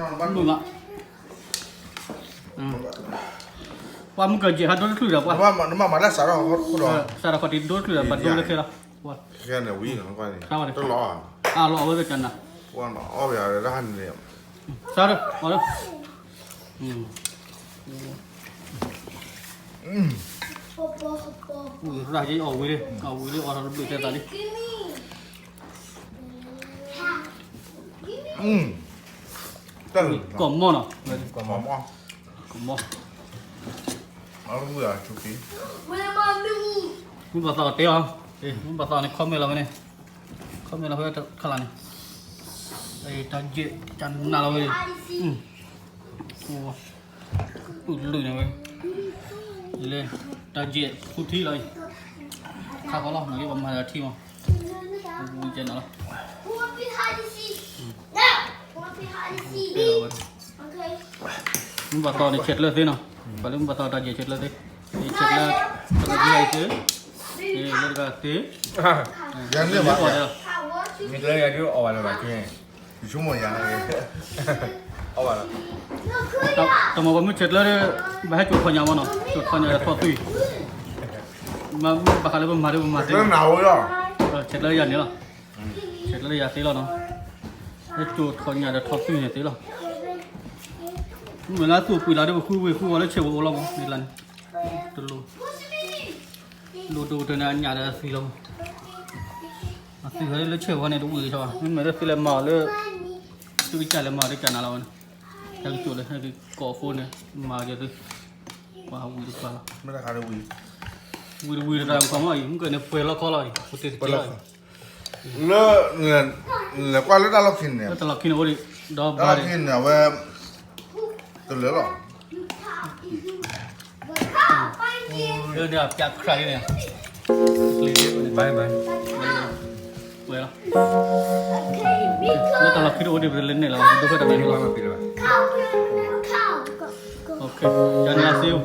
มึงอ่ะว่ามึงเกิดเจฮัดโดนคือแบบว่ามาแล้วสารเขารอสารคดีโดนคือแบบโดนเลยคือละว่าแค่เนี่ยวิ่งของกันนี่ต้องรอรอไว้กันนะว่าอ้อไปอะไรด้านเนี่ยสารเอาเลยรายใจออกวิเลยออกออกทำเบื่อตาดิตั้งก่อมอเนาะก่อมอเอาเบื่อชุกี้มึงภาษาเตี้ยมึงภาษาเนี่ยคอมเมนต์เราไหมเนี่ยคอมเมนต์เราเพื่อขลังเนี่ยไอ้ตาเจจันน่าเราเลยโอ้ลุยนะเว้ยเลยตาเจทุกที่เลยข้าเขาเล่าหน่อยว่ามาที่มั้งมึงเจนอะไรมึงภาษาเนี่ยเช็ดเลยสิเนาะpalingมึงภาษาตาเจเช็ดเลยสิเช็ดเลยkalau dia itu dia kata yang dia apa Mitra yang dia awal macam ni cuma yang awal tama kamu ချက်เลยbahaya cut khanya mana cut khanya thot tui ma bakal ba mari ba mate nó nào rồi ချက်เลยอย่างนี้ล่ะเช็ดเลยอย่างนี้ล่ะเนาะไอ้cut khanya da thot tui เนี่ยติล่ะเวลาตู้ปุยลาได้คู่แล้วเชวโอลองนี่ลันตลุดูตัวนั้นอย่าได้สิลงสิเลยเชวเนี่ยดูอีกใช่ป่ะมันไม่ได้สิเลยมาเลยจะวิจารณ์เลยมาได้กันอะไรวะยังจุดเลยให้ก่อโฟนเนี่ยมาเยอะเลยว้าวดีกว่าไม่ได้ขายเลยวีได้ก็มาอีกมึงเกิดเนี่ยเปล่าข้อเลยพุทธิเลิกเนี่ยกว่าแล้วตลอดกินเนี่ยตลอดกินโอ้ดิดอกตลอดกินเนี่ยว่าตัวเหลือหรอเดี๋ยวจากใครเนี่ยไปเว้ยแล้วตลอดคิดโอ้ดิเป็นเล่นเนี่ยเราดูกันทำไมเราโอเคจันยาซิว